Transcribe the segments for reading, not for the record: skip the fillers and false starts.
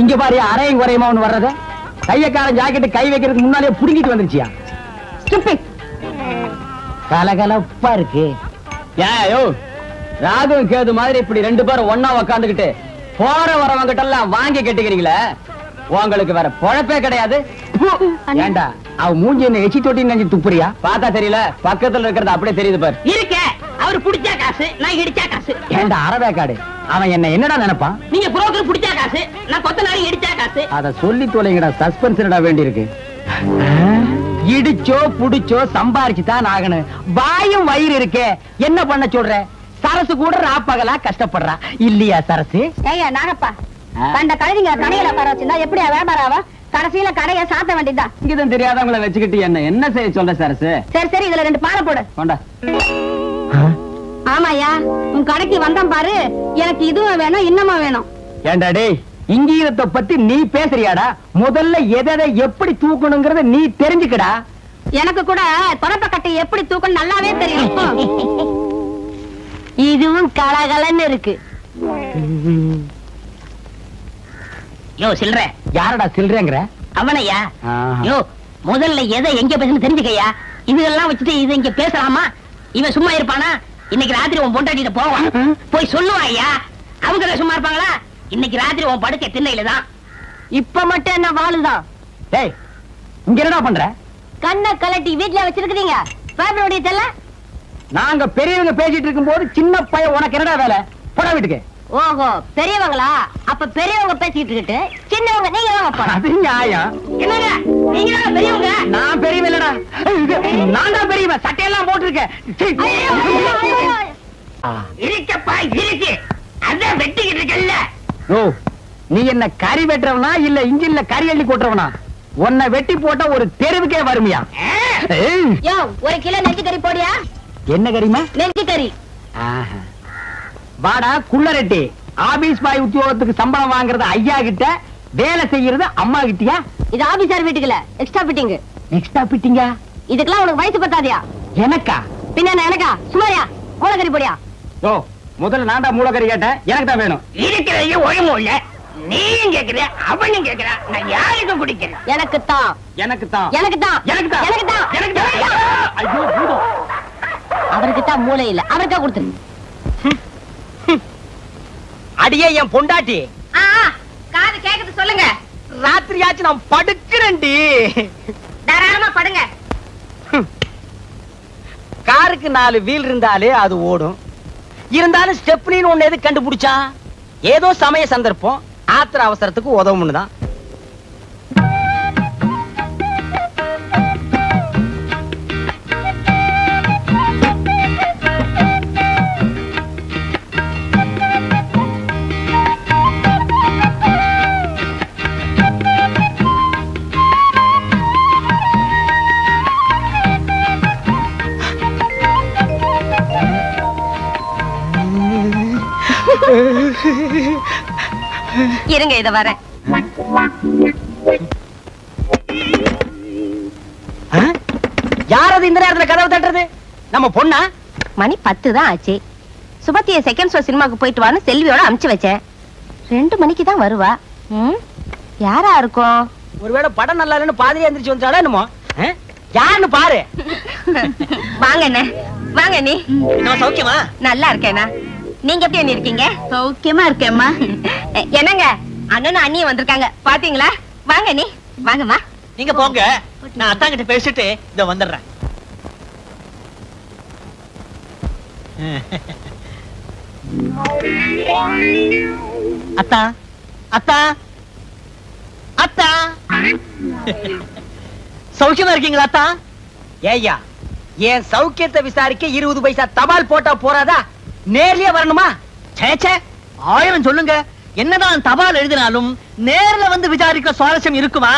இங்க பாரு அரையும் குறையுமா ஒண்ணு வர்றது கையக்காரன் ஜாக்கெட்டு கை வைக்கிறதுக்கு முன்னாலே புடுங்கிட்டு வந்துருச்சியா கலகலப்பா இருக்கு ஏயோ ராகும் கேது மாதிரி இப்படி ரெண்டு பேரும் ஒன்னா உக்காந்துக்கிட்டு போற வரவங்க கிட்ட எல்லாம் வாங்கி கட்டிக்கிறீங்களே உங்களுக்கு வேற பொழப்பே கிடையாது ஏண்டா அவ மூஞ்சி என்ன எச்சி தொட்டி நினைச்சு துப்புறியா பார்த்தா தெரியல பக்கத்துல இருக்கிறது அப்படியே தெரியுது பாரு இருக்க அவரு புடிச்சா காசு நான் இடிச்சா காசு ஏண்டா அரவேக்காடு அவன் என்ன என்னடா நினைப்பான் நீங்க புரோக்கர் புடிச்சா காசு நான் கொத்தனாரி இடிச்சா காசு அத சொல்லி தொலைங்கடா சஸ்பென்ஸ்டா வேண்டி இருக்கு இடிச்சோ புடிச்சோ சம்பாரிச்சுதான் ஆகணும் வாயும் வயிறு இருக்கே என்ன பண்ண சொல்ற சரசு கூட ராப்பகலா கஷ்டப்படுறா இல்லையா சரசு ஏய்யா நாகப்பா கண்ட கழுதிங்க கடையில உட்கார வச்சிருந்தா எப்படியா வியாபாரம் ஆவா கடைசியில கடையை சாத்த வேண்டியதா இங்கதான் தெரியாதவங்களை வச்சுக்கிட்டு என்ன செய்ய சொல்ற சரசு சரி சரி இதுல 2 பாலை போடு கொண்டா ஆமாயா உன் கடைக்கு வந்தான் பாரு எனக்கு இதுவும் வேணும் இன்னமும் வேணும் ஏண்டா டேய் இங்கீதத்தை பத்தி நீ பேசுறியாடா முதல்ல எதை எப்படி தூக்கணுங்கிறத நீ தெரிஞ்சுக்கடா எனக்கு கூட தொடப்ப கட்டை எப்படி தூக்கணும் நல்லாவே தெரியும் இதுவும் கலகலன்னு இருக்கு யோ சில்ற யாரடா சில்றேங்கிற அவனையா யோ முதல்ல எதை எங்க பேசணும் தெரிஞ்சுக்கையா இதெல்லாம் வச்சுட்டு இது இங்க பேசலாமா இவன் சும்மா இருப்பானா இன்னைக்கு ராத்திரி உன் பொண்டாட்டிட்ட போவான் போய் சொல்லுவான் ஐயா அவங்க சும்மா இருப்பாங்களா இன்னைக்கு ராத்திரி உன் படுக்க திண்ணையில தான் இப்ப மட்டும் என்ன வாழுதான் டேய் இங்க என்னடா பண்ற கண்ணை கலட்டி வீட்டுல வச்சிருக்கீங்க பேப்பருடைய தெல்ல நாங்க பெரியவங்க பேசிட்டு இருக்கும் போது சின்ன பையன் உனக்கு என்னடா வேலை போடா வீட்டுக்கு ஓஹோ பெரியவங்களா அப்ப பெரியவங்க பேசிட்டு இருக்கு சின்னவங்க நீங்க வாங்க அது நியாயம் என்னங்க நீங்க தான் பெரியவங்க நான் பெரியவன் இல்லடா நான் தான் பெரியவன் சட்டையெல்லாம் போட்டிருக்கேன் இருக்கப்பா இருக்கு அதான் வெட்டிக்கிட்டு இருக்கல்ல ஓ நீ என்ன கறி வெட்டுறவனா இல்ல இன்ஜின்ல கறி அள்ளி கொட்டுறவனா உன்னை வெட்டி போட்டா ஒரு தெருவுக்கே வருமியா யோ 1 கிலோ நெஞ்சு கறி போடியா என்ன கறிமா நெஞ்சு கறி வாடா குள்ளரெட்டி ஆபீஸ் பாய் உத்தியோகத்துக்கு சம்பளம் வாங்குறது ஐயா கிட்ட வேலை செய்யறது அம்மா கிட்டயா இது ஆபீசர் வீட்டுக்குல எக்ஸ்ட்ரா ஃபிட்டிங் எக்ஸ்ட்ரா ஃபிட்டிங்கா இதுக்கெல்லாம் உனக்கு வயசு பத்தாதியா எனக்கா பின்ன எனக்கா சுமாரியா மூலக்கறி போடியா ஓ முதல்ல நான்டா மூலக்கறி கேட்டேன் எனக்கு தான் வேணும் இருக்கிறதையும் ஒழுங்கும் இல்ல நீயும் கேக்குற அவனும் கேக்குறா நான் யாருக்கு குடிக்கிறேன் எனக்கு தான் எனக்கு தான் எனக்கு தான் எனக்கு தான் எனக்கு தான் எனக்கு தான் ஐயோ பூதம் அவருக்கு தான் மூளை இல்ல அவருக்கா கொடுத்துரு அடியே என் பொண்டாட்டி காது கேக்குது சொல்லுங்க ராத்திரியாச்சு நான் படுக்கிறேன்டி தாராளமா படுங்க காருக்கு 4 வீல் இருந்தாலே அது ஓடும் இருந்தாலும் ஸ்டெப்னின்னு ஒண்ணு எது கண்டுபிடிச்சா ஏதோ சமய சந்தர்ப்பம் ஆத்திர அவசரத்துக்கு உதவும்னு தான் இருங்க இத வரேன் யாரது இந்த நேரத்துல கதவு தட்டுறது நம்ம பொண்ணா மணி 10 தான் ஆச்சு சுபத்திய செகண்ட் ஷோ சினிமாக்கு போயிட்டு வான்னு செல்வியோட அனுப்பிச்சு வச்சேன் 2 மணிக்கு தான் வருவா யாரா இருக்கும் ஒருவேளை படம் நல்லா இல்லைன்னு பாதிரியா எந்திரிச்சு வந்துட்டாளா என்னமோ யாருன்னு பாரு வாங்க என்ன வாங்க நீ நான் சௌக்கியமா நல்லா இருக்கேனா நீங்க எப்படி என்ன இருக்கீங்க சௌக்கியமா இருக்கேம்மா என்னங்க அண்ணனும் அண்ணியும் வந்திருக்காங்க பாத்தீங்களா வாங்க நீ வாங்கம்மா நீங்க போங்க நான் அத்தா கிட்ட பேசிட்டு இத வந்துடுறேன் அத்தா அத்தா அத்தா சௌக்கியமா இருக்கீங்களா அத்தா ஏய்யா என் சௌக்கியத்தை விசாரிக்க 20 பைசா தபால் போட்டா போறாதா நேர்லயே வரணுமா சேச்சே 1000 சொல்லுங்க என்னதான் தபால் எழுதினாலும் நேர்ல வந்து விசாரிக்க சுவாரஸ்யம் இருக்குமா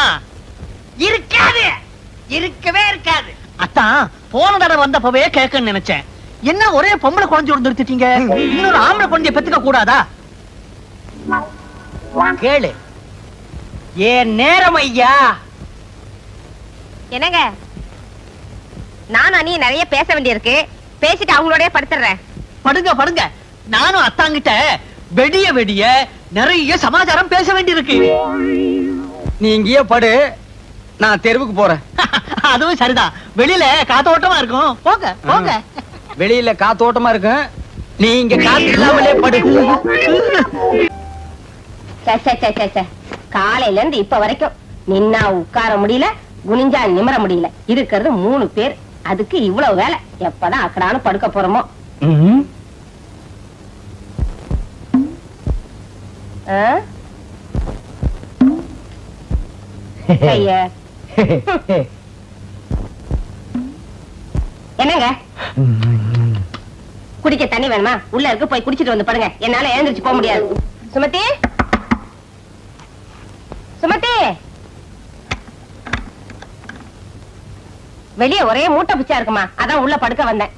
இருக்காது இருக்கவே இருக்காது அத்தா போன தடவை வந்தப்பவே கேட்கன்னு நினைச்சேன் என்ன ஒரே பொம்பளை குழந்தை நிறுத்திட்டீங்க இன்னொரு ஆம்பளை குழந்தைய பெத்துக்க கூடாதா கேளு ஏன் நேரம் ஐயா என்னங்க நானும் அண்ணியும் நிறைய பேச வேண்டியிருக்கு பேசிட்டு அவங்களோடய படுத்துறேன் படுங்க படுங்க நானும் அத்தாங்கிட்ட வெடிய வெடிய நிறைய சமாச்சாரம் பேச வேண்டியிருக்கு. நீ இங்கேயே படு, நான் தெருவுக்கு போறேன். அதுவும் சரிதான், வெளியில காத்தோட்டமா இருக்கும். போங்க போங்க. வெளியில காத்தோட்டமா இருக்கும், நீ இங்க காத்து இல்லாமலே படு. காலையில இருந்து இப்ப வரைக்கும் நின்னா உட்கார முடியல, குனிஞ்சா நிமிர முடியல. இருக்கிறது 3 பேர், அதுக்கு இவ்வளவு வேலை. எப்பதான் அக்கடான்னு படுக்க போறோமோ. என்னங்க குடிக்க தண்ணி வேணுமா? உள்ள இருக்கு, போய் குடிச்சிட்டு வந்து படுங்க. என்னால எழுந்திருச்சு போக முடியாது. சுமதி, சுமதி, வெளியே ஒரே மூட்டை பிச்சா இருக்குமா, அதான் உள்ள படுக்க வந்தேன்.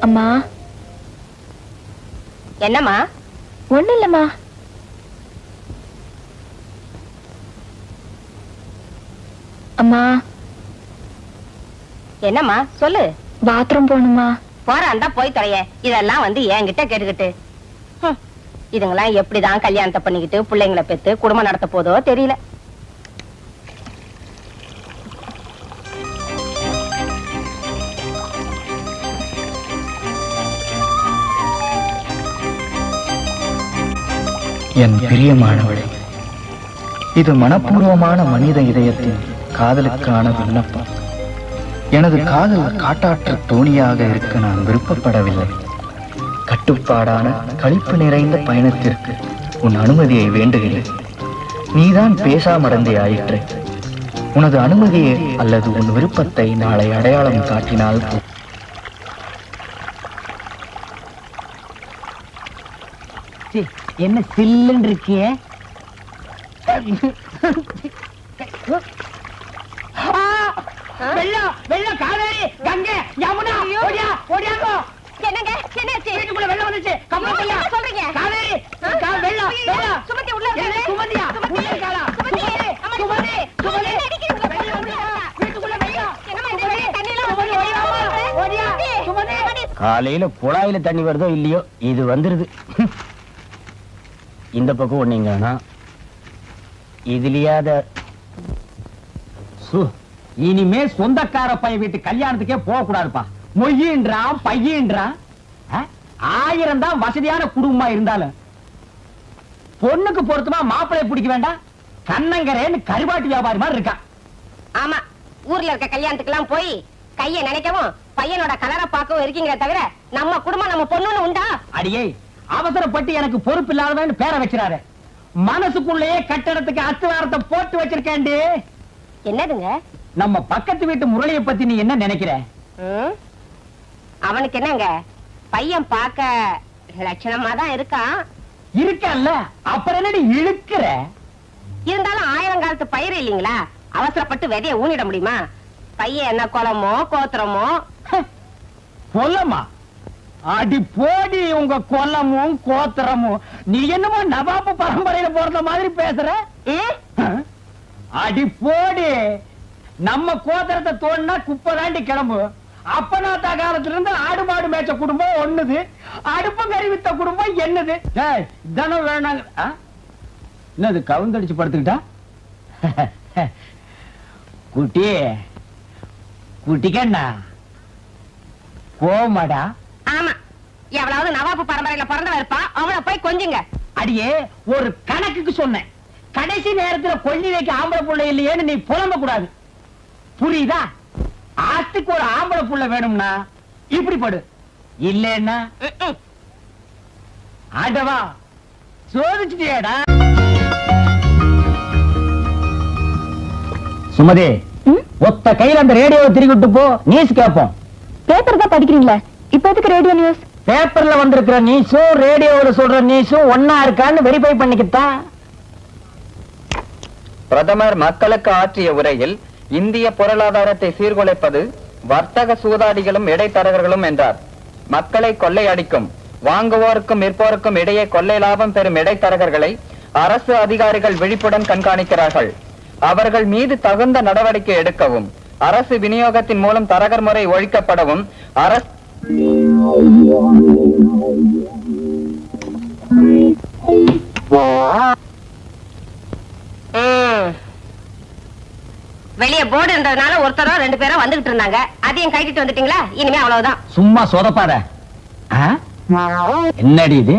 அம்மா. என்னம்மா? ஒண்ணு இல்லம்மா. அம்மா. என்னம்மா சொல்லு. பாத்ரூம் போகணுமா? போறான்டா போய் தொலைய. இதெல்லாம் வந்து என்கிட்ட கேட்டுக்கிட்டு இதுங்கெல்லாம் எப்படிதான் கல்யாணத்தை பண்ணிக்கிட்டு பிள்ளைங்களை பெத்து குடும்பம் நடத்த போதோ தெரியல. என் பிரியமானவளே, இது மனப்பூர்வமான மனித இதயத்தின் காதலுக்கான விண்ணப்பம். எனது காதல் காட்டாற்று தோணியாக இருக்க நான் விருப்பப்படவில்லை. கட்டுப்பாடான களிப்பு நிறைந்த பயணத்திற்கு உன் அனுமதியை வேண்டுகிறேன். நீதான் பேசாமடந்தே ஆயிற்று. உனது அனுமதியை அல்லது உன் விருப்பத்தை நாளை அடையாளம் காட்டினால் என்ன சில்லுன்னு இருக்கிய? வெள்ளம் வெள்ளம், காவேரி, கங்கை, யமுனா, ஓடியா ஓடியாங்கோ. என்னங்க என்னாச்சு? வீட்டுக்குள்ள வெள்ளம் வந்துச்சு. கம்பளத்தையா சொல்றீங்க? காவேரி, வெள்ளம் வெள்ளம். சுமதி உள்ள என்ன சுமதியா? உள்ள இருக்காளா? சுமதி, சுமதி, சுமதி. வீட்டுக்குள்ள வெள்ளம். சுமதி, ஓடியா, சுமதி. காலையில குழாயில தண்ணி வருதோ இல்லையோ, இது வந்துருது. இந்த பக்கம் ஒண்ணீங்கன்னா இதுலயாத இனிமே சொந்தக்கார பையன் வீட்டு கல்யாணத்துக்கே போக கூடாதுப்பா. மொய்யின்றான் பையன்றான். 1000 தான் வசதியான குடும்பமா இருந்தாலும் பொண்ணுக்கு பொருத்தமா மாப்பிளைய பிடிக்க வேண்டாம். கண்ணங்கரேன்னு கருவாட்டு வியாபாரி மாதிரி இருக்கான். ஆமா, ஊர்ல இருக்க கல்யாணத்துக்கு எல்லாம் போய் கைய நினைக்கவும் பையனோட கலரை பார்க்கவும் இருக்கீங்க தவிர நம்ம குடும்பம் நம்ம பொண்ணுன்னு உண்டா? அடியே, அவசரப்பட்டு எனக்கு பொறுப்பு இல்லாதவன்னு பேரை வச்சிடாரு. மனசுக்குள்ளேயே கட்டடத்துக்கு அஸ்திவாரத்தை போட்டு வச்சிருக்கேன்டி. என்னதுங்க? நம்ம பக்கத்து வீட்டு முரளியை பத்தி நீ என்ன நினைக்கிற? அவனுக்கு என்னங்க, பையன் பார்க்க லட்சணமா தான் இருக்கான். இருக்கல்ல, அப்புறம் என்னடி இழுக்கிற? இருந்தாலும் 1000 காலத்து பயிர் இல்லீங்களா, அவசரப்பட்டு விதைய ஊனிட முடியுமா? பையன் என்ன குளமோ கோத்திரமோ? கொல்லமா? அடி போடி உங்க கொல்லமும் கோத்திரமும். நீ என்னமோ நவாபு பரம்பரையில போறத மாதிரி பேசுற. அடி போடி, நம்ம கோத்திரத்தை தோணுனா குப்பை தாண்டி கிளம்பு. அப்பனாத்தா காலத்துல இருந்து ஆடு மாடு மேய்ச்ச குடும்பம் ஒண்ணுது, அடுப்பு கறி வித்த குடும்பம் என்னது? தினம் வேணாங்க. என்னது கவுந்தடிச்சு படுத்துக்கிட்டா? குட்டி குட்டிக்கண்ணா கோமாடா. ஆமா, எவ்வளவு நவாபு பரம்பரையில பிறந்தவ இருப்பா, அவளை போய் கொஞ்சுங்க. அடியே, ஒரு கணக்குக்கு சொன்னேன். கடைசி நேரத்துல கொள்ளி வைக்க ஆம்பளை புள்ள இல்லையேன்னு நீ புலம்ப கூடாது, புரியுதா? ஆத்துக்கு ஒரு ஆம்பளை புள்ள வேணும்னா இப்படி படு, இல்லன்னா ஆடவா சோதிச்சுட்டியாடா. சுமதி, ஒத்த கையில அந்த ரேடியோவை திருக்கிட்டு போ, நியூஸ் கேட்போம். பேப்பர் தான் படிக்கிறீங்களா? இப்ப எதுக்கு ரேடியோ நியூஸ்? பேப்பர்ல வந்திருக்கிற நியூஸும் ரேடியோவில் சொல்ற நியூஸும் ஒன்னா இருக்கான்னு வெரிஃபை பண்ணிக்கிட்டான். பிரதமர் மக்களுக்கு ஆற்றிய உரையில் இந்திய பொருளாதாரத்தை சீர்குலைப்பது வர்த்தக சூதாடிகளும் இடைத்தரகர்களும் என்றார். மக்களை கொள்ளையடிக்கும் வாங்குவோருக்கும் விற்போருக்கும் இடையே கொள்ளை லாபம் பெறும் இடைத்தரகர்களை அரசு அதிகாரிகள் விழிப்புடன் கண்காணிக்கிறார்கள். அவர்கள் மீது தகுந்த நடவடிக்கை எடுக்கவும், அரசு விநியோகத்தின் மூலம் தரகர் முறை ஒழிக்கப்படவும் அரசு வெளியே போர்டு இருந்ததுனால ஒருத்தரோ 2 பேரோ வந்துகிட்டு இருந்தாங்க. அதையும் கைட்டிட்டு வந்துட்டீங்களா? இனிமே அவ்வளவுதான். சும்மா சொதப்பாத. என்னடி இது?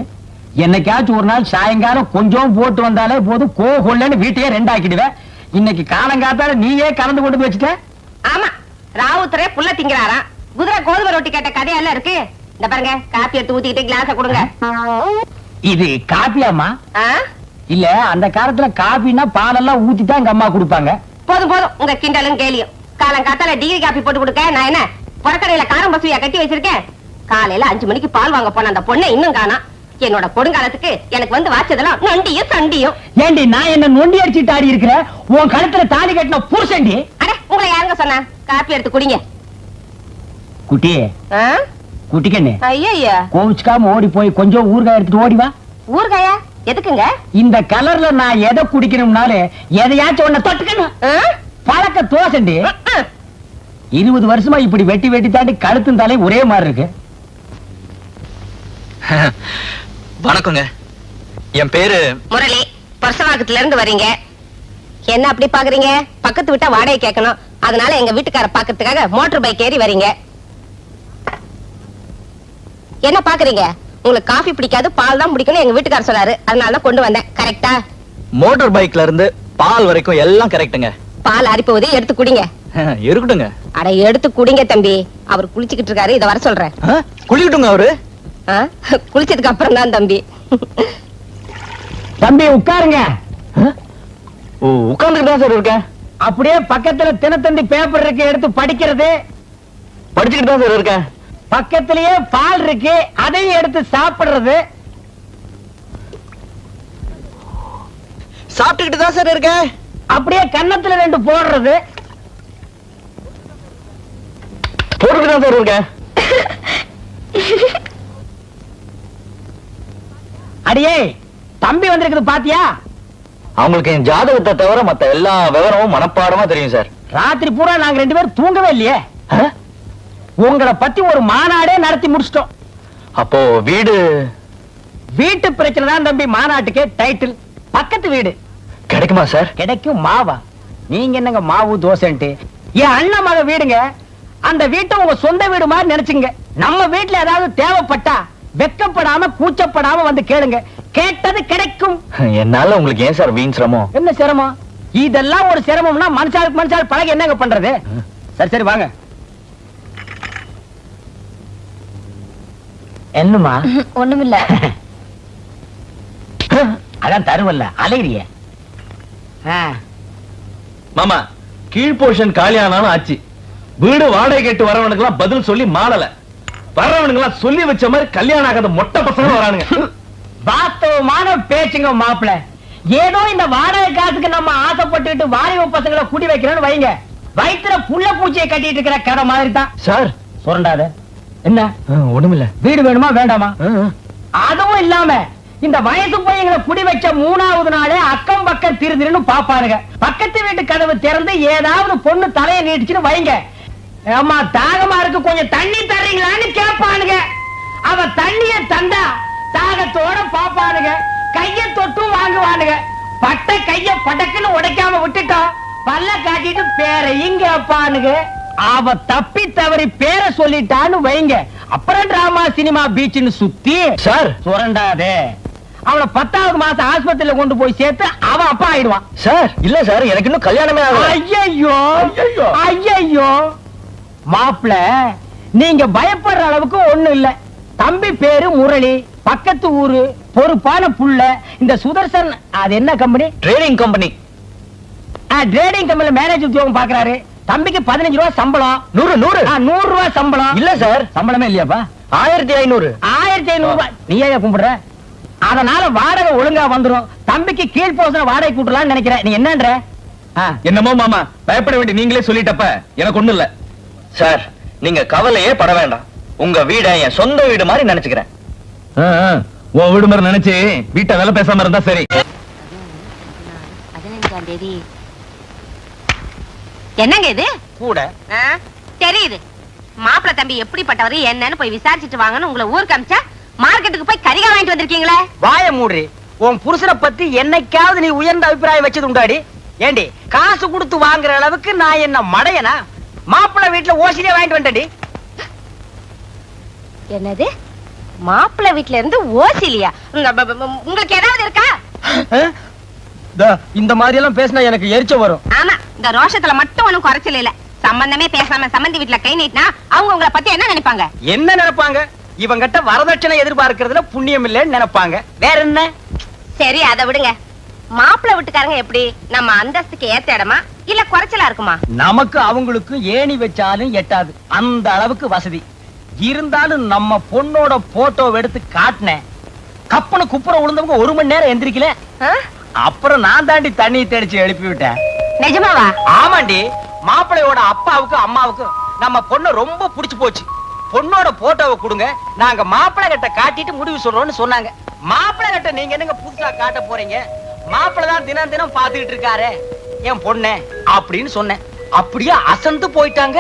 என்னைக்காச்சும் ஒரு நாள் சாயங்காலம் கொஞ்சம் போட்டு வந்தாலே போதும், கொள்ளன்னு வீட்டையே 2 ஆக்கிடுவேன். இன்னைக்கு காலங்காத்தால நீயே கலந்து கொண்டு வச்சுட்ட. ஆமா, ராவுத்தரே புள்ள திங்கிறாராம். குதிரை கோதுமை ரொட்டி கேட்ட கதையெல்லாம் இருக்கு. இந்த பாருங்க, காப்பி எடுத்து ஊத்திக்கிட்டு கிளாஸ கொடுங்க. இது காப்பியாமா? ஆ? இல்ல, அந்த காலத்துல காப்பின்னா பாலெல்லாம் ஊத்தி தான் எங்க அம்மா கொடுப்பாங்க. போதும் போதும், உங்க கிண்டலும் கேலியும். காலங்காத்தால டிகிரி காப்பி போட்டு கொடுக்க நான் என்ன புறக்கடையில காரம் பசுவியா கட்டி வச்சிருக்கேன்? காலையில 5 மணிக்கு பால் வாங்க போன அந்த பொண்ணை இன்னும் காணோம். என்னோட கொடுங்காலத்துக்கு எனக்கு வந்து வாச்சதெல்லாம் நொண்டியும் சண்டியும். ஏண்டி, நான் என்ன நொண்டி அடிச்சுட்டு ஆடி இருக்கிறேன்? உன் கழுத்துல தாலி கட்டின புருஷன்டி. அட, உங்களை யாருங்க சொன்னா? காப்பி எடுத்து குடிங்க. குட்டி, ஆ? குட்டிக்கண்ணு, ஐயா, கோவிச்சுக்காம ஓடி போய் கொஞ்சம் ஊறுகாய் எடுத்துட்டு ஓடி வா. ஊறுகாயா? எதுக்குங்க? இந்த கலர்ல நான் எதை குடிக்கணும்னாலே எதையாச்சும் ஒண்ணு தொட்டுக்கணும். ஆ? பழக்க தோசண்டி. 20 வருஷமா இப்படி வெட்டி வெட்டி தாண்டி கழுத்தும் தலை ஒரே மாதிரி இருக்கு. வணக்கங்க, என் பேரு முரளி. பரசவாக்கத்துல இருந்து வரீங்க. என்ன அப்படி பாக்குறீங்க? பக்கத்து விட்டா வாடகை கேட்கணும். அதனால எங்க வீட்டுக்கார பாக்கிறதுக்காக மோட்டார் பைக் ஏறி வரீங்க. என்ன பாக்குறீங்க? உங்களுக்கு காஃபி பிடிக்காது, பால் தான் பிடிக்கணும் எங்க வீட்டுக்கார சொன்னாரு. அதனால தான் கொண்டு வந்தேன். கரெக்டா? மோட்டார் பைக்ல இருந்து பால் வரைக்கும் எல்லாம் கரெக்ட்டுங்க. பால் அரிப்போது எடுத்து குடிங்க. இருக்கட்டுங்க. அட, எடுத்து குடிங்க தம்பி. அவர் குளிச்சுக்கிட்டு இருக்காரு, இத வர சொல்றேன். குளிக்கட்டுங்க அவரு. குளிச்சதுக்கு அப்புறம் தான் தம்பி. தம்பி உட்காருங்க. உட்கார்ந்துட்டு தான் சார் இருக்கேன். அப்படியே பக்கத்துல தினத்தந்தி பேப்பர் இருக்கு, எடுத்து படிக்கிறது. படிச்சுக்கிட்டு தான் சார் இருக்கேன். பக்கத்திலேயே பால் இருக்கு, அதையும் எடுத்து சாப்பிடுறது. சாப்பிட்டுக்கிட்டு தான் சார் இருக்கேன். அப்படியே கன்னத்துல 2 போடுறது. போட்டுக்கிட்டு தான் சார் இருக்கேன். அடியே, தம்பி வந்திருக்குது பாத்தியா? அவங்களுக்கு என் ஜாதகத்தை தவிர மத்த எல்லா விவரமும் மனப்பாடமா தெரியும் சார். ராத்திரி பூரா நாங்க 2 பேரும் தூங்கவே இல்லையே. உங்களை பத்தி ஒரு மாநாடே நடத்தி முடிச்சிட்டோம். அப்போ வீட்டு பிரச்சனை தான் தம்பி மாநாட்டுக்கே டைட்டில். பக்கத்து வீடு கிடைக்குமா சார்? கிடைக்கும். மாவா? நீங்க என்னங்க மாவு தோசைன்ட்டு? என் அண்ணன் மக வீடுங்க. அந்த வீட்டை உங்க சொந்த வீடு மாதிரி நினைச்சுங்க. நம்ம வீட்டுல ஏதாவது தேவைப்பட்டா வெக்கப்படாம கூச்சப்படாம வந்து கேளுங்க, கேட்டது கிடைக்கும். என்னால உங்களுக்கு ஏன் சார் வீண் சிரமம்? என்ன சிரமம்? இதெல்லாம் ஒரு சிரமம்னா மனுஷாளுக்கு பழக என்னங்க பண்றது? சரி சரி வாங்க. என்னமா? ஒண்ணுமில்ல. அதான் தருவல்ல, அலையிறிய. மாமா, கீழ் போர்ஷன் காலியானாலும் ஆச்சு. வீடு வாடகை கேட்டு வரவனுக்கு எல்லாம் பதில் சொல்லி மாடல. வர்றவனுக்கு எல்லாம் சொல்லி வச்ச மாதிரி கல்யாணம் ஆகாத மொட்டை பசங்க வரானுங்க. வாஸ்தவமான பேச்சுங்க மாப்பிள்ள. ஏதோ இந்த வாடகை காசுக்கு நம்ம ஆசைப்பட்டுட்டு வாலிப பசங்களை குடி வைக்கிறோம்னு வைங்க, வயிற்றுல புள்ள பூச்சியை கட்டிட்டு இருக்கிற கடை மாதிரி தான் சார். சுரண்டாத. என்ன? ஒண்ணுமில்ல. வீடு வேணுமா வேண்டாமா? அதுவும் இல்லாம இந்த வயசு பையங்களை குடி வச்ச 3வது நாளே அக்கம் பக்கம் திருதிருன்னு பாப்பாருங்க. பக்கத்து வீட்டு கதவு திறந்து ஏதாவது பொண்ணு தலையை நீட்டிச்சுன்னு வைங்க, அம்மா தாகமா இருக்கு கொஞ்சம் தண்ணி தர்றீங்களான்னு கேட்பானுங்க. அவ தண்ணிய தந்தா தாகத்தோட பாப்பானுங்க, கைய தொட்டும் வாங்குவானுங்க. பட்ட கைய படக்குன்னு உடைக்காம விட்டுட்டோம், பல்ல காட்டிட்டு பேரையும் கேட்பானுங்க. அவ தப்பி தவறி பேரை சொல்லிட்டான்னு வைங்க, அப்புறம் டிராமா சினிமா பீச்சுன்னு சுத்தி சார் சுரண்டாதே. அவளை 10வது மாசம் ஆஸ்பத்திரியில கொண்டு போய் சேர்த்து அவன் அப்பா ஆயிடுவான். சார். இல்ல சார், எனக்கு இன்னும் கல்யாணமே ஆகல. ஐயோ ஐயோ மாப்பிள, நீங்க பயப்படுற அளவுக்கு ஒண்ணு இல்ல. தம்பி பேரு முரளி, பக்கத்து ஊரு, பொறுப்பான புள்ள. இந்த சுதர்சன் அது என்ன கம்பெனி? Trading company. ட்ரேடிங் கம்பெனில மேனேஜர் உத்தியோகம் பாக்குறாரு. தம்பிக்கு 15 ரூபாய் சம்பளம். 100 ரூபாய் சம்பளம். இல்ல சார், சம்பளமே இல்லையாப்பா? 1500. 1500 ரூபாய். நீ ஏன் கும்பிடுற? அதனால வாடகை ஒழுங்கா வந்துரும். தம்பிக்கு கீழ் போசன வாடகை கூட்டலாம்னு நினைக்கிறேன். நீ என்னன்ற? என்னமோ மாமா, பயப்பட வேண்டிய நீங்களே சொல்லிட்டப்ப எனக்கு ஒண்ணு இல்ல. சார், நீங்க கவலையே பட வேண்டாம். உங்க வீட என் சொந்த வீடு மாதிரி நினைச்சுக்கிறேன். உன் வீடு மாதிரி நினைச்சு வீட்டை வேலை பேசாம இருந்தா சரி. 15ஆம் தேதி என்னங்க இது கூட தெரியுது. மாப்பிள்ள தம்பி எப்படிப்பட்டவரு என்னன்னு போய் விசாரிச்சுட்டு வாங்கன்னு உங்களை ஊருக்கு அமிச்சா மார்க்கெட்டுக்கு போய் கறிகா வாங்கிட்டு வந்திருக்கீங்களே. வாய மூடுறி. உன் புருஷனை பத்தி என்னைக்காவது நீ உயர்ந்த அபிப்பிராயம் வச்சது உண்டாடி? ஏண்டி, காசு கொடுத்து வாங்குற அளவுக்கு நான் என்ன மடையனா? மாப்பிள்ளை வீட்டுல ஓசிலே வாங்கிட்டு வந்துட்டடி. என்னது? மாப்பிள்ள வீட்ல இருந்து ஓசிலியா? உங்களுக்கு ஏதாவது இருக்கா? இந்த மாதிரி எல்லாம் பேசினா எனக்கு எரிச்ச வரும். ஆமா, இந்த ரோஷத்துல மட்டும் ஒண்ணும் குறைச்சல இல்ல. சம்பந்தமே பேசாம சம்பந்தி வீட்ல கை நீட்டினா அவங்க உங்களை பத்தி என்ன நினைப்பாங்க? என்ன நினைப்பாங்க? இவங்கிட்ட வரதட்சணை எதிர்பார்க்கறதுல புண்ணியம் இல்லைன்னு நினைப்பாங்க. வேற என்ன? சரி, அதை விடுங்க. மாப்பிள்ள வீட்டுக்காரங்க எப்படி? நம்ம அந்தஸ்துக்கு ஏத்த இடமா இல்ல குறைச்சலா இருக்குமா? நமக்கு அவங்களுக்கு ஏணி வச்சாலும் எட்டாது, அந்த அளவுக்கு வசதி இருந்தாலும் நம்ம பொண்ணோட போட்டோ எடுத்து காட்டினேன். கப்பன குப்புற விழுந்தவங்க 1 மணி நேரம் எந்திரிக்கல. அப்புறம் நான் தாண்டி தண்ணி தெளிச்சு எழுப்பி விட்டேன். நிஜமாவா? ஆமாண்டி. மாப்பிள்ளையோட அப்பாவுக்கு அம்மாவுக்கு நம்ம பொண்ணு ரொம்ப பிடிச்சு போச்சு. பொண்ணோட போட்டோவை கொடுங்க, நாங்க மாப்பிள்ளை கிட்ட காட்டிட்டு முடிவு சொல்றோம்னு சொன்னாங்க. மாப்பிள்ளை கிட்ட நீங்க என்னங்க புதுசா காட்ட போறீங்க? மாப்பிள்ளை தான் தினம் தினம் பாத்துக்கிட்டு இருக்காரு என் பொண்ணு அப்படின்னு சொன்னேன். அப்படியே அசந்து போயிட்டாங்க.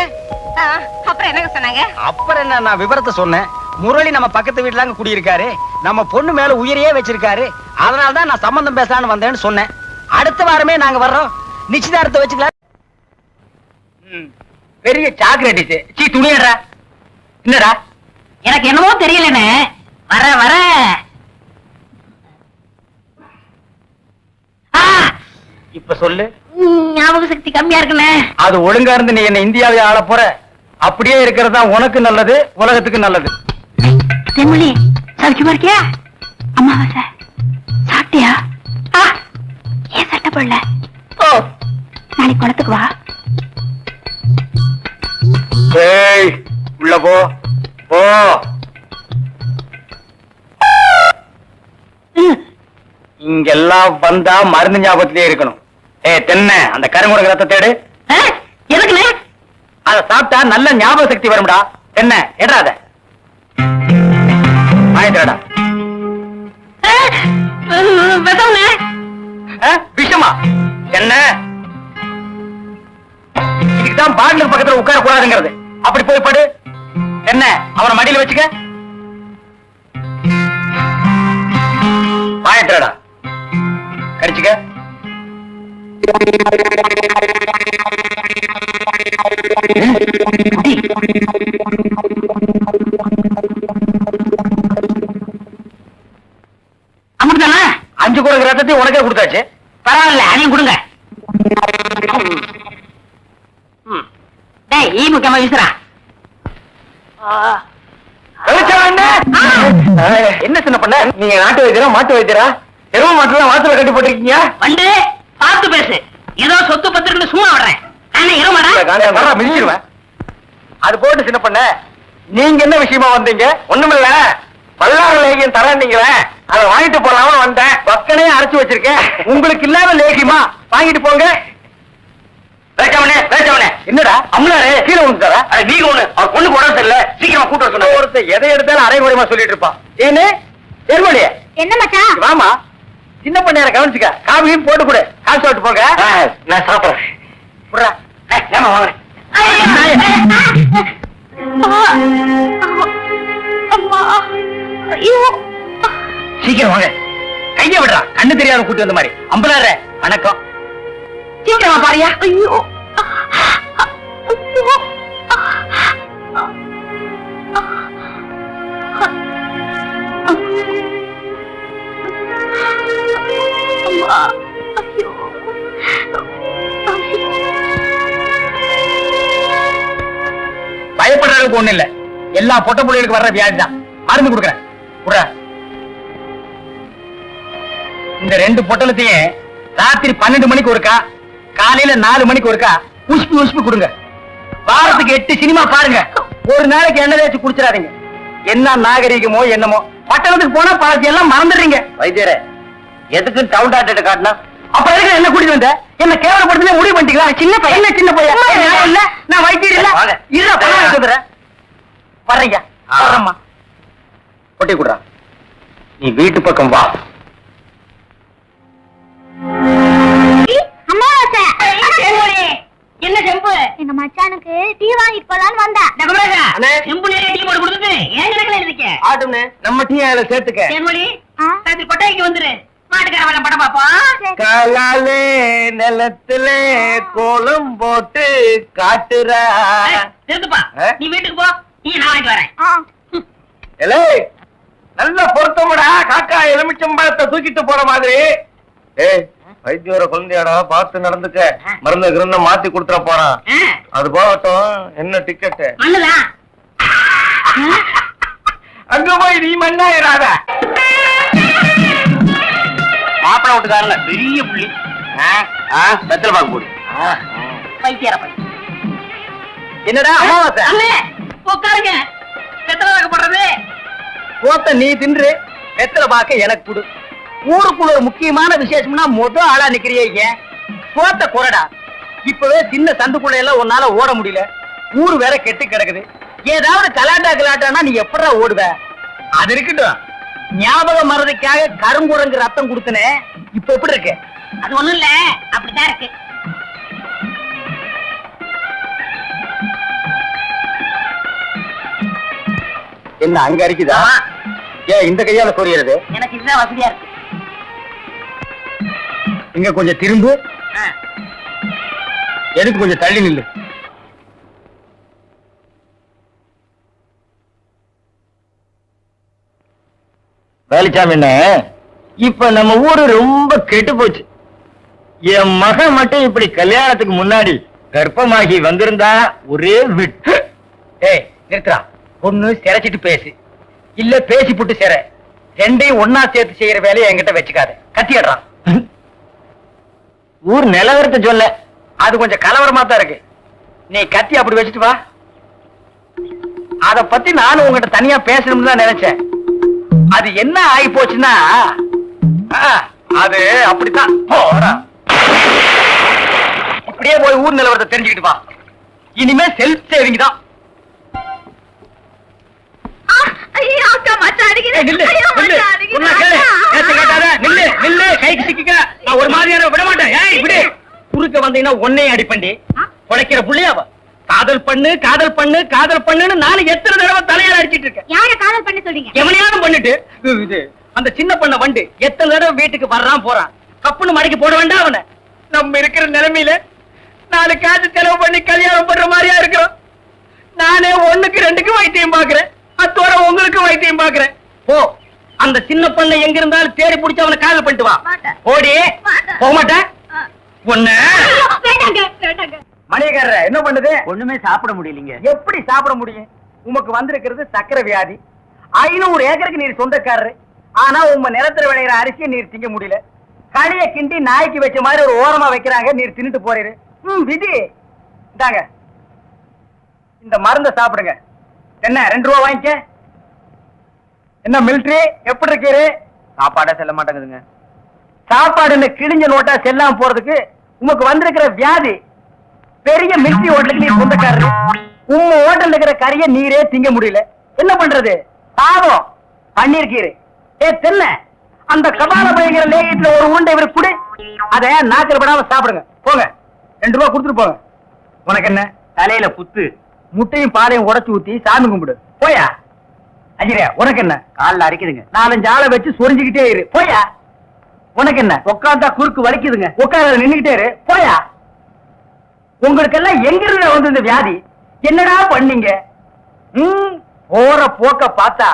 அப்புறம் என்னங்க சொன்னாங்க? அப்புறம் என்ன, நான் விவரத்தை சொன்னேன். முரளி நம்ம பக்கத்து வீட்டுல குடியிருக்காரு, நம்ம பொண்ணு மேல உயிரையே வச்சிருக்காரு, அதனாலதான் நான் சம்பந்தம் பேசலான்னு வந்தேன்னு சொன்னேன். அடுத்த வாரமே நாங்க வர்றோம், நிச்சயதார்த்தத்தை வச்சுக்கலாம். பெரிய சாக்லேட் சீ துணியடா. என்னடா? எனக்கு என்னமோ தெரியலன்னு வர வர இப்ப சொல்லு. ஞாபக சக்தி கம்மியா இருக்குண்ணே. அது ஒழுங்கா இருந்து நீ என்ன இந்தியாவை ஆள போற. அப்படியே இருக்கிறது தான் உனக்கு நல்லது, உலகத்துக்கு நல்லது. தென்மொழி, சௌக்கியமா இருக்கியா? அம்மாவாசை சாப்பிட்டியா? ஏன் சட்டை போடல? நாளைக்கு குளத்துக்கு வா. ஏய், உள்ள போ போ. இங்கெல்லாம் வந்தா மருந்து ஞாபகத்திலே இருக்கணும். தென்ன அந்த கருங்குடக ரத்த தேடு. எதுக்குண்ணே? அத சாப்பிட்டா நல்ல ஞாபக சக்தி வரும்டா. என்ன எடாத வாங்கிடா. விஷமா என்ன? இதுக்குதான் பாட்டிலுக்கு பக்கத்துல உட்கார கூடாதுங்கிறது. அப்படி போய் படு. என்ன அவனை மடியில வச்சுக்க. வாங்கிடா, கடிச்சுக்க. அமிர்தானா? 5 குடகு ரத்தத்தை உனக்கே கொடுத்தாச்சு. பரவாயில்ல, அதையும் கொடுங்க. டேய், ஈ முக்கியமா வீசுறா. என்ன சின்ன பண்ண? நீங்க நாட்டு வைத்தியரா மாட்டு வைத்தியரா? எருவ மாட்டுல வாசல கட்டி போட்டிருக்கீங்க. வந்து பார்த்து பேசு. ஏதோ சொத்து பத்திரன்னு சும்மா வர்றேன். மிதிச்சிருவேன். அது போட்டு சின்ன பண்ண, நீங்க என்ன விஷயமா வந்தீங்க? ஒண்ணுமில்ல, பல்லாறு லேகியம் தரேன்னீங்களே, அதை வாங்கிட்டு போலாம வந்தேன். பக்கனே அரைச்சு வச்சிருக்கேன். உங்களுக்கு இல்லாத லேகியமா? வாங்கிட்டு போங்க. என்னடா அம்லாரு கீழே விழுந்துட்டாரா? நீங்க ஒண்ணு அவர் பொண்ணுக்கு உடம்பு சரியில்லை, சீக்கிரமா கூட்ட சொன்ன. ஒருத்தர் எதை எடுத்தாலும் அரைகுறையமா சொல்லிட்டு இருப்பான். ஏன்னு தெருமொழிய என்ன மச்சான்? வாமா, சின்ன பண்ணையார கவனிச்சுக்க. காபியும் போட்டு கொடு, காசு சாப்பிட்டு போங்க. நான் சாப்பிடுறேன். ஏமா வாங்க. சீக்கிரம் வாங்க. கைய விடுறா, கண்ணு தெரியாத கூட்டி வந்த மாதிரி. அம்பலார வணக்கம். சீக்கிரமா பாரியா. ஐயோ, பயப்படுற அளவுக்கு ஒண்ணு இல்ல. எல்லா பொட்ட புள்ளைகளுக்கு வர்ற வியாதி தான். மருந்து கொடுக்குறேன். இந்த 2 பொட்டலத்தையும் ராத்திரி 12 மணிக்கு ஒருக்கா, காலையில 4 மணிக்கு ஒருக்கா உஷ்பி கொடுங்க. வாரத்துக்கு 8 சினிமா பாருங்க. ஒரு நாளைக்கு எண்ணெய் தேய்ச்சி குடிச்சிடாதீங்க. என்ன நாகரிகமோ என்னமோ, பட்டணத்துக்கு போனா பாதி எல்லாம் மறந்துடுறீங்க. வைத்தியரே, எதுக்கு டவுன் டாக்டர் காட்டினா? அப்ப எதுக்கு என்ன கூட்டிட்டு வந்த? என்ன கேவலப்படுத்தவே முடிவு பண்ணிட்டீங்களா? சின்ன பையன், என்ன சின்ன பையன்? நான் இல்ல, நான் வைத்தியர் இல்ல. இல்ல, பணம் எடுத்துறேன். வர்றீங்க, வர்றம்மா. கொட்டி குடுறா. நீ வீட்டு பக்கம் வா. என்ன செம்பு? எங்க மச்சானுக்கு டீ வாங்கிட்டு போலான்னு வந்தேன். செம்பு நிறைய டீ போட்டு கொடுத்துட்டு ஏன் கணக்குல இருக்க? ஆட்டுன்னு நம்ம டீ அதுல சேர்த்துக்க. தேன்மொழி, ராத்திரி கொட்டைக்கு வந்துரு. மாட்டுக்காரன் படம் பாப்போம். காலாலே நிலத்துல கோலம் போட்டு காட்டுறா. திருந்துப்பா, நீ வீட்டுக்கு போ. நீ நான் வாங்கிட்டு வரேன். நல்ல பொருத்தமுடா. காக்கா எலுமிச்சம்பழத்தை தூக்கிட்டு போற மாதிரி. வைத்தியோர குழந்தையாடா, பார்த்து நடந்துக்க. மருந்து கிருந்த மாத்தி கொடுத்துட போறான். அது போகட்டும். என்ன டிக்கெட்? மண்ணுதான். அங்க போய் நீ மண்ணாயிராத. மாப்பிள விட்டுக்காரல பெரிய புள்ளி. வெத்தலை பாக்கு போடு. வைத்தியர போய். என்னடா அமாவாசை? அண்ணே, உட்காருங்க. எத்தனை வாக்கப்படுறது? போத்த நீ தின்று, வெத்தலை பாக்க எனக்கு கொடு. ஊருக்குள்ள ஒரு முக்கியமான விசேஷம்னா முதல் ஆளா நிக்கிறியே. போத்த குறடா. இப்பவே சின்ன சந்துக்குள்ள எல்லாம் உன்னால ஓட முடியல. ஊரு வேற கெட்டு கிடக்குது. ஏதாவது கலாட்டானா நீ எப்படா ஓடுவ? அது இருக்கட்டும். ஞாபகம் மறதிக்காக கருங்குரங்கு ரத்தம் கொடுத்தனே, இப்ப எப்படி இருக்கு? அது ஒண்ணும் இல்ல, அப்படித்தான் இருக்கு. என்ன அங்க அரிக்குதா? ஏன் இந்த கையால சொரியறது? எனக்கு இதுதான் வசதியா இருக்கு. இங்க கொஞ்சம் திரும்பு. எதுக்கு கொஞ்சம் தள்ளி நில்லு. வேலுச்சாமி, என்ன இப்ப நம்ம ஊரு ரொம்ப கெட்டு போச்சு. என் மகன் மட்டும் இப்படி கல்யாணத்துக்கு முன்னாடி கர்ப்பமாகி வந்திருந்தா ஒரே விட்டு. ஏய் நிறுத்துறா. ஒண்ணு சிரைச்சிட்டு பேசு, இல்ல பேசி புட்டு சிற. ரெண்டையும் ஒன்னா சேர்த்து செய்யற வேலையை என்கிட்ட வச்சுக்காத. கத்திடுறான். ஊர் நிலவரத்தை சொல்ல, அது கொஞ்சம் கலவரமா தான் இருக்கு. நீ கத்தி அப்படி வச்சுட்டு வா. அத பத்தி நானும் உங்ககிட்ட தனியா பேசணும்னு தான் நினைச்சேன். அது என்ன ஆகி போச்சுன்னா, அது அப்படித்தான். இப்படியே போய் ஊர் நிலவரத்தை தெரிஞ்சுக்கிட்டு வா. இனிமே செல்ஃப் சேவிங் தான். ஒரு மாதிரியான விட மாட்டேன். குறுக்க வந்தீங்கன்னா ஒன்னே அடிப்பண்டி. குலைக்கிற புள்ளையாவ. காதல் பண்ணு காதல் பண்ணு காதல் பண்ணுன்னு நானும் எத்தனை தடவை தலையால அடிச்சிட்டு இருக்கேன். யார காதல் பண்ண சொல்றீங்க? எவனையாவது பண்ணிட்டு இது அந்த சின்ன பண்ண வண்டு எத்தனை தடவை வீட்டுக்கு வர்றான் போறான். கப்புன்னு மடக்கி போட வேண்டாம் அவனை. நம்ம இருக்கிற நிலைமையில 4 காசு செலவு பண்ணி கல்யாணம் பண்ற மாதிரியா இருக்கிறோம். நானே 1க்கு 2க்கு வைத்தியம் பாக்குறேன். அத்தோட உங்களுக்கு வைத்தியம் பாக்குறேன். போ, அந்த சின்ன பண்ண எங்க இருந்தாலும் தேடி பிடிச்சு அவனை காதல் பண்ணிட்டு வா. ஓடி. போக மாட்டேன். ஒண்ணு மணியக்காரர என்ன பண்ணுது? ஒண்ணுமே சாப்பிட முடியலீங்க. எப்படி சாப்பிட முடியும்? உமக்கு வந்திருக்கிறது சக்கரை வியாதி. 500 ஏக்கருக்கு நீர் சொந்தக்காரரு. ஆனா உங்க நிலத்துல விளையிற அரிசியை நீர் திங்க முடியல. களிய கிண்டி நாய்க்கு வச்ச மாதிரி ஒரு ஓரமா வைக்கிறாங்க. நீர் தின்னுட்டு போறீரு. விதி. இந்தாங்க, இந்த மருந்தை சாப்பிடுங்க. என்ன 2 ரூபா வாங்கிக்க. என்ன மிலிட்டரி எப்படி இருக்கீரு? சாப்பாடே செல்ல மாட்டேங்குதுங்க. சாப்பாடு கிழிஞ்ச நோட்டா செல்லாம போறதுக்கு உமக்கு வந்திருக்கிற வியாதி. பெரிய மிலிட்டரி ஹோட்டலுக்கு நீர் சொந்தக்காரரு. உங்க ஹோட்டல் இருக்கிற கறிய நீரே திங்க முடியல. என்ன பண்றது? பாவம் பண்ணிருக்கீரு. தென்ன அந்த கபால பயங்கர லேகியத்துல ஒரு உருண்டை இவருக்கு கொடு. அத நாக்கில் படாம சாப்பிடுங்க. போங்க, 2 ரூபா கொடுத்துட்டு போங்க. உனக்கு என்ன தலையில புத்து? முட்டையும் பாலையும் உடைச்சு ஊத்தி சாமி கும்பிடு. போயா. அஜிரே, உனக்கு என்ன? காலில் அரைக்குதுங்க. 4-5 ஆளை வச்சு சொரிஞ்சுக்கிட்டே இரு. போயா. உனக்கு என்ன? உட்காந்தா குறுக்கு வலிக்குதுங்க. உட்கார நின்னுகிட்டே இரு. போயா. உங்களுக்கு எல்லாம் எங்க இருந்து வந்து இந்த வியாதி? என்னடா பண்ணீங்க? போற போக்க பார்த்தா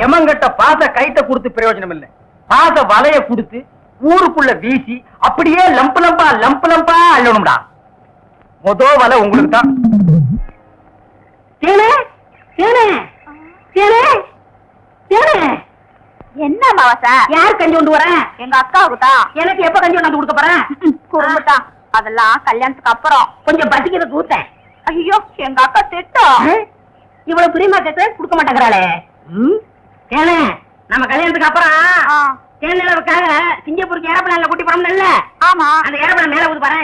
எமங்கட்ட பாச கைட்ட கொடுத்து பிரயோஜனம் இல்லை. பாச வலைய கொடுத்து ஊருக்குள்ள வீசி அப்படியே லம்பு லம்பா அள்ளணும்டா. மொத வலை உங்களுக்கு தான். என்ன மாவசா? யார் கஞ்சி கொண்டு வரேன்? எங்க அக்காவுக்கு தான். எனக்கு எப்ப கஞ்சி கொண்டாந்து கொடுக்க போறேன்? குறும்புட்டான். அதெல்லாம் கல்யாணத்துக்கு அப்புறம். கொஞ்சம் பசிக்கிறது ஊத்தேன். ஐயோ எங்க அக்கா திட்டா. இவ்வளவு பிரியமா கேட்டு கொடுக்க மாட்டேங்கிறாளே. ஏனே நம்ம கல்யாணத்துக்கு அப்புறம் தேனிலவுக்காக சிங்கப்பூருக்கு ஏரோப்ளேன்ல கூட்டி போறோம்ல. ஆமா. அந்த ஏரோப்ளேன் மேல ஊது பாரு.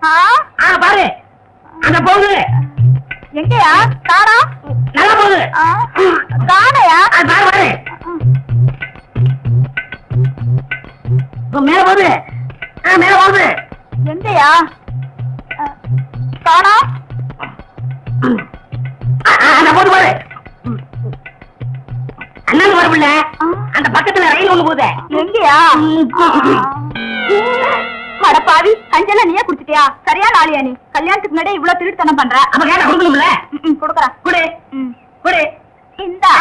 ஆ பாரு அந்த போகுது. எங்கயா காணா? நல்லா போகுது. காணையா? பாரு பாரு மேல போகுது. மேல போகுது. எங்கயா காணா? அந்த போது பாரு. அண்ணன் வரவில்ல. அந்த பக்கத்துல ரயில் ஒண்ணு போகுது. எங்கயா? மடப்பாவி அஞ்சல நீயே குடிச்சிட்டியா? சரியா நாளியா நீ? கல்யாணத்துக்கு முன்னாடி இவ்வளவு திருட்டுத்தனம் பண்ற. அப்ப கேட்ட கொடுக்கணும்ல. கொடுக்கறேன். குடு குடு. இந்தா.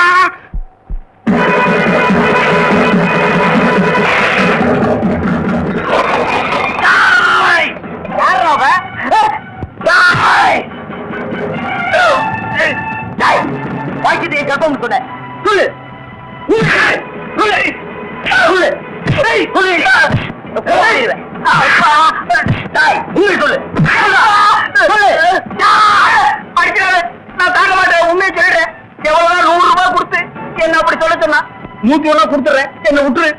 நான் தாங்க மாட்டேன். உண்மையை சொல்லிடுறேன். எவ்வளவுதான் 100 ரூபாய் கொடுத்து என்ன அப்படி சொல்ல சொன்னா 101 கொடுத்துறேன். என்ன விட்டுரு.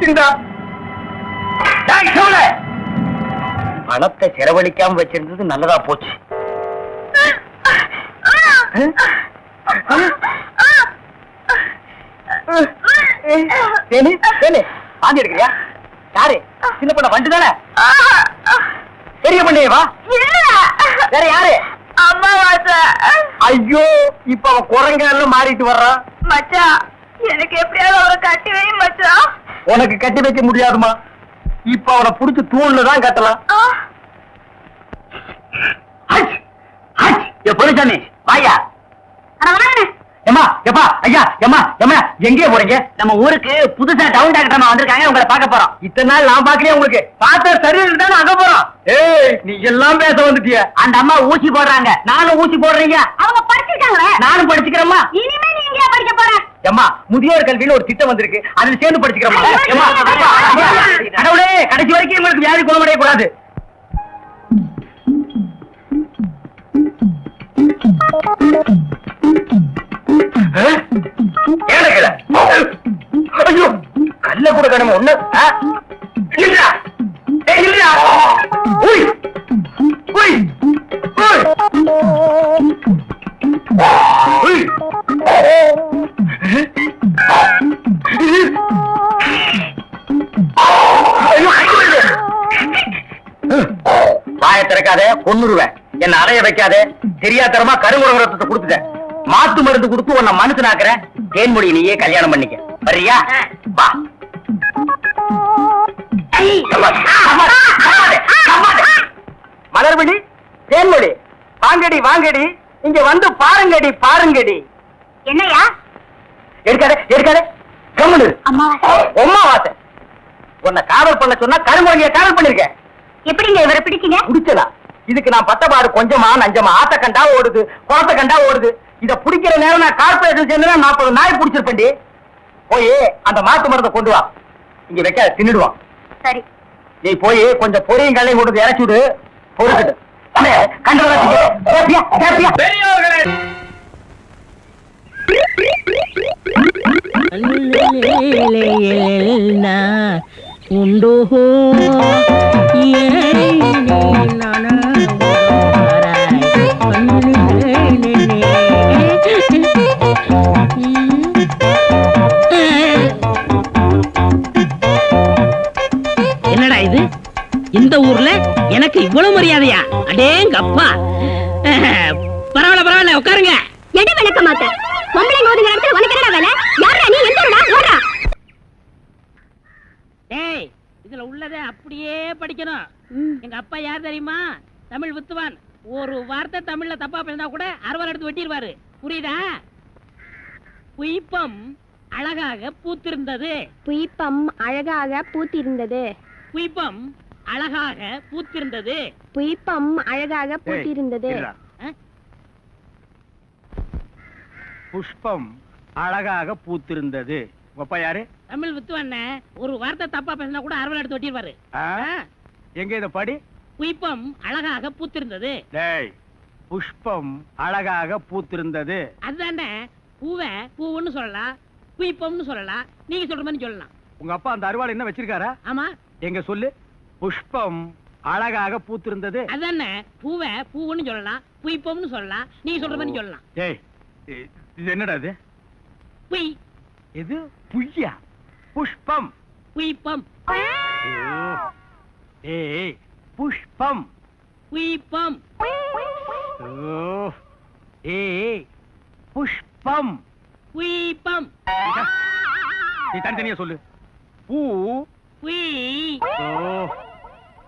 இந்தா பணத்தை செலவழிக்காம வச்சிருந்தது நல்லதா போச்சு. வாந்தி எடுக்கிறியா? யாரு? சின்ன பண்ண வண்டு தானே? பெரிய பண்ணையவா? வேற யாரு? ஐயோ இப்ப அவன் குரங்கால மாறிட்டு வர்றான். மச்சான் எனக்கு எப்படியாவது அவரை கட்டி வை மச்சான். உனக்கு கட்டி வைக்க முடியாதுமா. இப்ப அவனை புடிச்சு தூண்ல தான் கட்டலாம். பொருச்சாமி வாயா. ஏமா எப்பா ஐயா ஏமா ஏமா எங்கே போறீங்க? நம்ம ஊருக்கு புதுசா டவுன் டாக்டர் வந்திருக்காங்க. உங்களை பார்க்க போறோம். இத்தனை நாள் நான் பாக்கலையே. உங்களுக்கு பார்த்தா சரியில்லை தான் அங்க போறோம். ஏய் நீ எல்லாம் பேச வந்துட்டிய. அந்த அம்மா ஊசி போடுறாங்க. நானும் ஊசி போடுறீங்க. அவங்க படிச்சிருக்காங்களே. நானும் படிச்சுக்கிறேம்மா. இனிமே நீ எங்கயா படிக்க போற? ஏம்மா முதியோர் கல்வியில ஒரு திட்டம் வந்திருக்கு. அதுல சேர்ந்து படிச்சுக்கிறோமா? கடவுளே கடைசி வரைக்கும் உங்களுக்கு வியாதி குணமடைய கூடாது. ஐயோ கல்ல கூட கடமை ஒண்ணு இல்லையா? இல்லையா? உய் உய் உய் வாய திறக்காத கொன்னுருவேன். என்ன அலைய வைக்காத. தெரியாதரமா கருங்குரத்தை கொடுத்துட்டேன். மாத்து மருந்து கொடுத்து உன்னை மனுஷனாக்குறேன். தேன்மொழி நீயே கல்யாணம் பண்ணிக்க. வரியா? வா. மலர்விழி தேன்மொழி வாங்கடி வாங்கடி. இங்க வந்து பாருங்கடி பாருங்கடி. என்னையா? எடுக்காத எடுக்காத. கம்முனு. அம்மாவாசை. உன்னை காவல் பண்ண சொன்னா கருங்குரங்கிய காவல் பண்ணிருக்க. எப்படிங்க இவரை பிடிச்சீங்க? குடிச்சலா? இதுக்கு நான் பத்தபாடு கொஞ்சமா நஞ்சமா ஆத்த கண்டா ஓடுது, குளத்த கண்டா ஓடுது. இத பிடிக்கிற நேரம் நான் கார்பரேஷன் சேர்ந்து 40 நாய் பிடிச்சிருப்பேன்டி. போய் அந்த மாட்டு மருந்தை கொண்டு வா. இங்க வைக்க தின்னுடுவான். சரி. நீ போய் கொஞ்சம் பொரியும் கல்லையும் கொண்டு இறச்சி விடு. பொறுக்கிட்டு உண்டோ என்னடா இது? இந்த ஊர்ல எனக்கு இவ்வளவு மரியாதையா? அடேங்கப்பா. பரவாயில்ல பரவாயில்ல உட்காருங்க. எடி விளக்க மாட்டேன். பொம்பளை ஓதுங்கிற இடத்துல உனக்கு என்னடா வேலை? யாரா நீ? எந்தடா ஓடா? டேய் இதுல உள்ளதை அப்படியே படிக்கணும். எங்க அப்பா யார் தெரியுமா? தமிழ் வித்துவான். ஒரு வார்த்தை தமிழ்ல தப்பா பேசினா கூட அறுவாள் எடுத்து வெட்டிடுவாரு. புரியுதா? புய்பம் அழகாக பூத்திருந்தது. புய்பம் அழகாக பூத்திருந்தது. புய்பம் அழகாக பூத்திருந்தது. புய்பம் அழகாக பூத்திருந்தது. புஷ்பம் அழகாக பூத்திருந்தது. அப்பா யாரு? தமிழ் வித்துவான். ஒரு வார்த்தை தப்பா பேசினா கூட அறுவாள் எடுத்து வெட்டிடுவாரு. எங்க இத படி. புஷ்பம் அழகாக பூத்திருந்தது. டேய், புஷ்பம் அழகாக பூத்திருந்தது. அதுதானே பூவை பூவுன்னு சொல்லலாம், புஷ்பம்னு சொல்லலாம், நீங்க சொல்ற மாதிரி சொல்லலாம். உங்க அப்பா அந்த அருவாள் என்ன வச்சிருக்காரா? ஆமா. எங்க சொல்லு. புஷ்பம் அழகாக பூத்திருந்தது. அதுதானே பூவை பூவுன்னு சொல்லலாம், புஷ்பம்னு சொல்லலாம், நீங்க சொல்ற மாதிரி சொல்லலாம். டேய், இது என்னடா இது? புய் இது புய்யா? புஷ்பம். புஷ்பம் ஏய், புஷ்பம். புஷ்பம் ஏய், புஷ்பம். புஷ்பம் நீ தனித்தனியா சொல்லு. பூ. புய்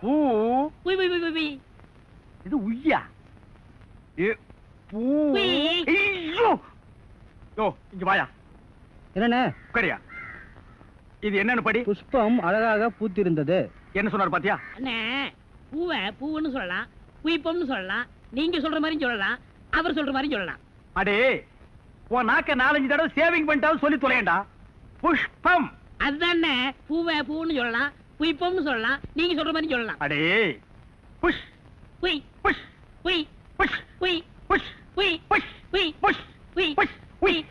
பூ. புய் புய் புய் புய். இது உய்யா? பூ. உய். ஐயோ! யோ, இங்க வாயா. என்னண்ணே? உட்காரியா. இது என்னன்னு படி. புஷ்பம் அழகாக பூத்திருந்தது. என்ன சொன்னார் பாத்தியா? அண்ணே, பூவை பூவுன்னு சொல்லலாம், புஷ்பம்னு சொல்லலாம், நீங்க சொல்ற மாதிரி சொல்லலாம், அவர் சொல்ற மாதிரி சொல்லலாம். அடே, உன் நாக்க 4-5 தடவை சேவிங் பண்ணிட்டாவது சொல்லி தொலையண்டா. புஷ்பம். அதுதானே பூவை பூன்னு சொல்லலாம், புஷ்பம்னு சொல்லலாம், நீங்க சொல்ற மாதிரி சொல்லலாம். அடே, புஷ் புய் புஷ் புய் புஷ் புய் புஷ் புய் புஷ் புய் புஷ் புய் புஷ் புஷ்.